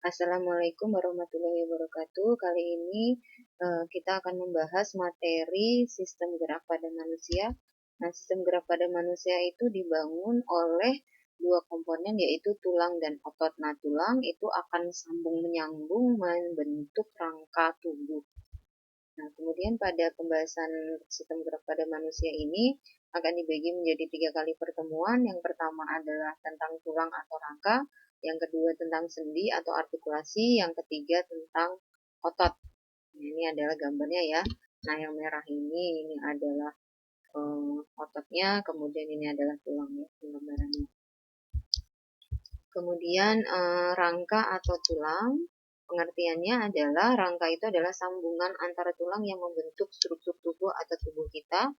Assalamualaikum warahmatullahi wabarakatuh. Kali ini kita akan membahas materi sistem gerak pada manusia. Nah, sistem gerak pada manusia itu dibangun oleh dua komponen, yaitu tulang dan otot. Nah, tulang itu akan sambung menyambung membentuk rangka tubuh. Nah, kemudian pada pembahasan sistem gerak pada manusia ini akan dibagi menjadi 3 kali pertemuan. Yang pertama adalah tentang tulang atau rangka, yang kedua tentang sendi atau artikulasi, yang ketiga tentang otot. Nah, ini adalah gambarnya ya. Nah, yang merah ini adalah ototnya, kemudian ini adalah tulangnya, gambarannya. Kemudian rangka atau tulang, pengertiannya adalah rangka itu adalah sambungan antara tulang yang membentuk struktur tubuh atau tubuh kita.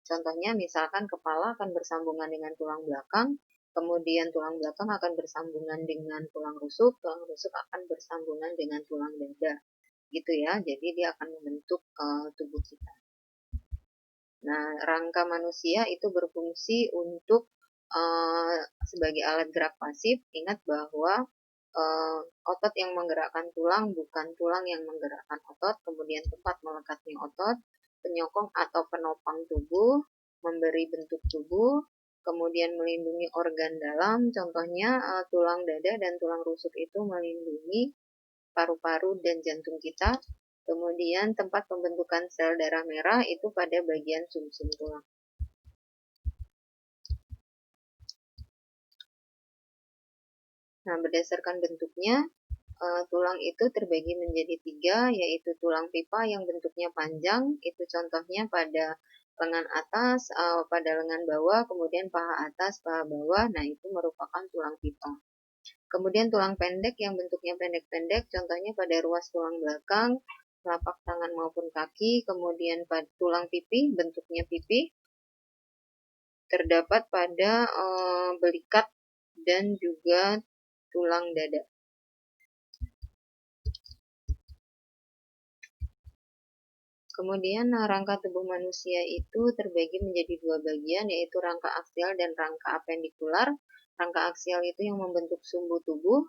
Contohnya misalkan kepala akan bersambungan dengan tulang belakang, kemudian tulang belakang akan bersambungan dengan tulang rusuk akan bersambungan dengan tulang dada. Gitu ya, jadi dia akan membentuk tubuh kita. Nah, rangka manusia itu berfungsi untuk sebagai alat gerak pasif. Ingat bahwa otot yang menggerakkan tulang bukan tulang yang menggerakkan otot. Kemudian tempat melekatnya otot, penyokong atau penopang tubuh, memberi bentuk tubuh, kemudian melindungi organ dalam. Contohnya tulang dada dan tulang rusuk itu melindungi paru-paru dan jantung kita. Kemudian tempat pembentukan sel darah merah itu pada bagian sumsum tulang. Nah, berdasarkan bentuknya, tulang itu terbagi menjadi 3, yaitu tulang pipa yang bentuknya panjang, itu contohnya pada lengan atas, pada lengan bawah, kemudian paha atas, paha bawah. Nah, itu merupakan tulang pipa. Kemudian tulang pendek yang bentuknya pendek-pendek, contohnya pada ruas tulang belakang, telapak tangan maupun kaki. Kemudian pada tulang pipi, bentuknya pipi, terdapat pada belikat dan juga tulang dada. Kemudian rangka tubuh manusia itu terbagi menjadi 2 bagian, yaitu rangka aksial dan rangka apendikular. Rangka aksial itu yang membentuk sumbu tubuh,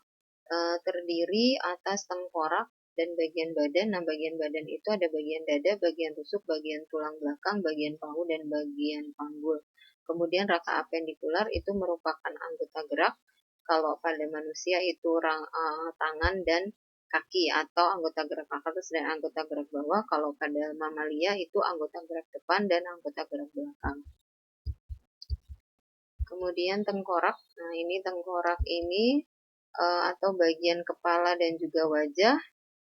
terdiri atas tengkorak dan bagian badan. Nah, bagian badan itu ada bagian dada, bagian rusuk, bagian tulang belakang, bagian bahu, dan bagian panggul. Kemudian rangka apendikular itu merupakan anggota gerak. Kalau pada manusia itu tangan dan kaki, atau anggota gerak atas dan anggota gerak bawah. Kalau pada mamalia itu anggota gerak depan dan anggota gerak belakang. Kemudian tengkorak. Nah, ini tengkorak ini atau bagian kepala dan juga wajah.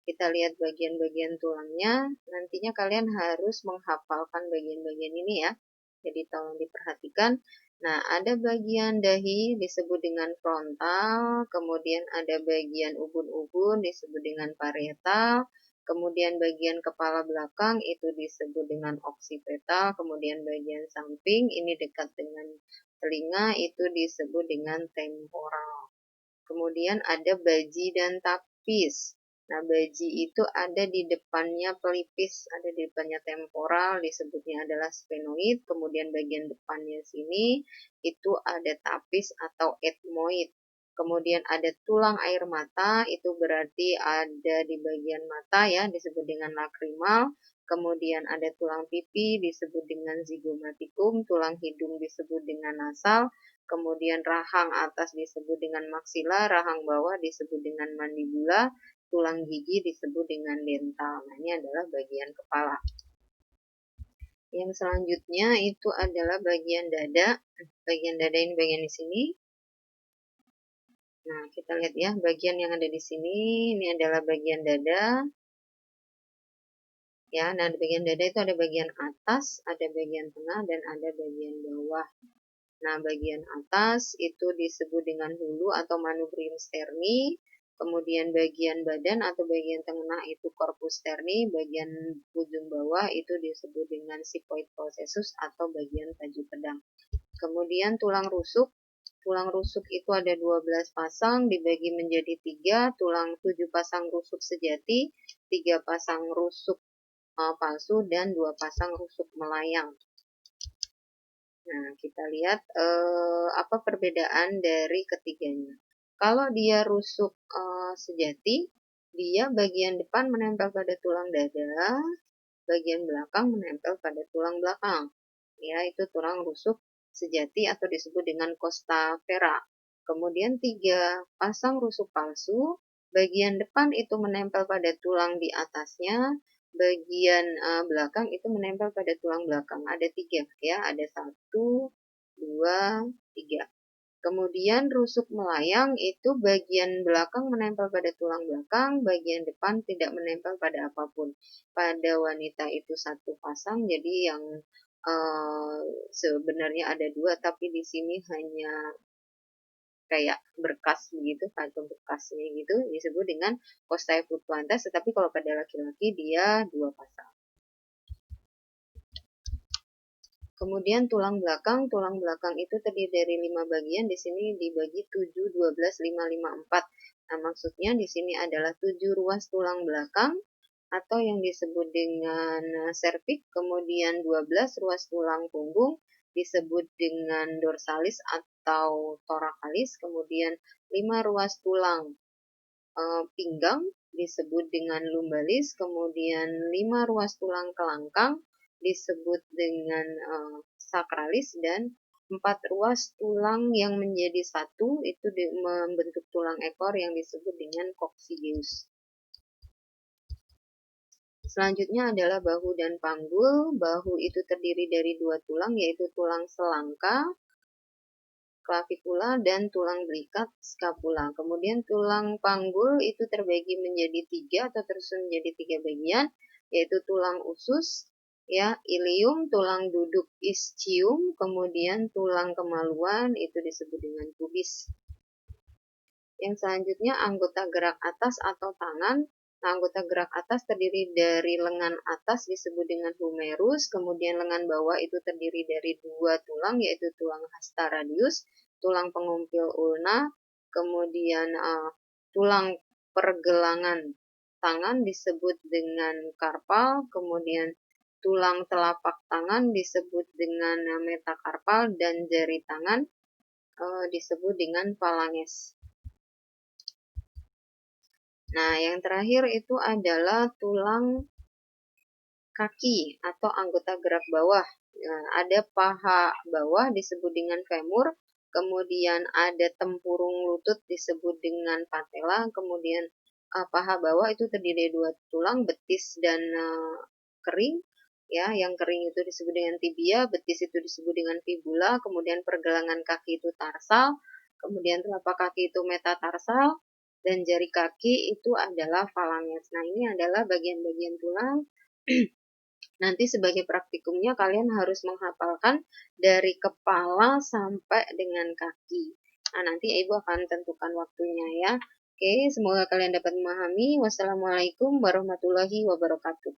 Kita lihat bagian-bagian tulangnya. Nantinya kalian harus menghafalkan bagian-bagian ini ya. Jadi tolong diperhatikan. Nah, ada bagian dahi disebut dengan frontal, kemudian ada bagian ubun-ubun disebut dengan parietal, kemudian bagian kepala belakang itu disebut dengan oksipital, kemudian bagian samping ini dekat dengan telinga itu disebut dengan temporal. Kemudian ada baji dan tapis. Nah, baji itu ada di depannya pelipis, ada di depannya temporal, disebutnya adalah sphenoid. Kemudian bagian depannya sini itu ada tapis atau ethmoid. Kemudian ada tulang air mata, itu berarti ada di bagian mata ya, disebut dengan lakrimal. Kemudian ada tulang pipi disebut dengan zigomatikum, tulang hidung disebut dengan nasal. Kemudian rahang atas disebut dengan maksila, rahang bawah disebut dengan mandibula, tulang gigi disebut dengan dental. Nah, ini adalah bagian kepala. Yang selanjutnya itu adalah bagian dada. Bagian dada ini bagian di sini. Nah, kita lihat ya, bagian yang ada di sini, ini adalah bagian dada. Ya, nah di bagian dada itu ada bagian atas, ada bagian tengah, dan ada bagian bawah. Nah, bagian atas itu disebut dengan hulu atau manubrium sterni, kemudian bagian badan atau bagian tengah itu corpus sterni, bagian ujung bawah itu disebut dengan sigmoid processus atau bagian tajuk pedang. Kemudian tulang rusuk itu ada 12 pasang, dibagi menjadi 3, 7 pasang rusuk sejati, 3 pasang rusuk palsu, dan 2 pasang rusuk melayang. Nah, kita lihat apa perbedaan dari ketiganya. Kalau dia rusuk sejati, dia bagian depan menempel pada tulang dada, bagian belakang menempel pada tulang belakang. Ya, itu tulang rusuk sejati atau disebut dengan costa vera. Kemudian 3, pasang rusuk palsu. Bagian depan itu menempel pada tulang di atasnya, bagian belakang itu menempel pada tulang belakang. Ada 3 ya, ada 1, 2, 3. Kemudian rusuk melayang itu bagian belakang menempel pada tulang belakang, bagian depan tidak menempel pada apapun. Pada wanita itu 1 pasang, jadi yang sebenarnya ada 2, tapi di sini hanya kayak berkas begitu, atau bekasnya gitu, disebut dengan costa effluentas, tetapi kalau pada laki-laki dia 2 pasang. Kemudian tulang belakang itu terdiri dari 5 bagian, di sini dibagi 7, 12, 5, 5, 4. Nah, maksudnya di sini adalah 7 ruas tulang belakang atau yang disebut dengan serviks, kemudian 12 ruas tulang punggung disebut dengan dorsalis atau thoracalis, kemudian 5 ruas tulang pinggang disebut dengan lumbalis, kemudian 5 ruas tulang kelangkang disebut dengan sakralis, dan 4 ruas tulang yang menjadi satu itu membentuk tulang ekor yang disebut dengan coccygeus. Selanjutnya adalah bahu dan panggul. Bahu itu terdiri dari 2 tulang, yaitu tulang selangka, clavikula, dan tulang belikat, scapula. Kemudian tulang panggul itu terbagi menjadi 3 atau tersusun menjadi 3 bagian, yaitu tulang usus, ya, ilium, tulang duduk ischium, kemudian tulang kemaluan itu disebut dengan pubis. Yang selanjutnya anggota gerak atas atau tangan. Nah, anggota gerak atas terdiri dari lengan atas disebut dengan humerus, kemudian lengan bawah itu terdiri dari 2 tulang, yaitu tulang hasta radius, tulang pengumpil ulna, kemudian tulang pergelangan tangan disebut dengan karpal, kemudian tulang telapak tangan disebut dengan metakarpal, dan jari tangan disebut dengan phalanges. Nah, yang terakhir itu adalah tulang kaki atau anggota gerak bawah. Nah, ada paha bawah disebut dengan femur, kemudian ada tempurung lutut disebut dengan patella, kemudian paha bawah itu terdiri dari 2 tulang, betis dan kering. Ya, yang kering itu disebut dengan tibia, betis itu disebut dengan fibula, kemudian pergelangan kaki itu tarsal, kemudian telapak kaki itu metatarsal, dan jari kaki itu adalah phalanges. Nah, ini adalah bagian-bagian tulang. Nanti sebagai praktikumnya kalian harus menghafalkan dari kepala sampai dengan kaki. Nah, nanti Ibu akan tentukan waktunya ya. Oke, semoga kalian dapat memahami. Wassalamualaikum warahmatullahi wabarakatuh.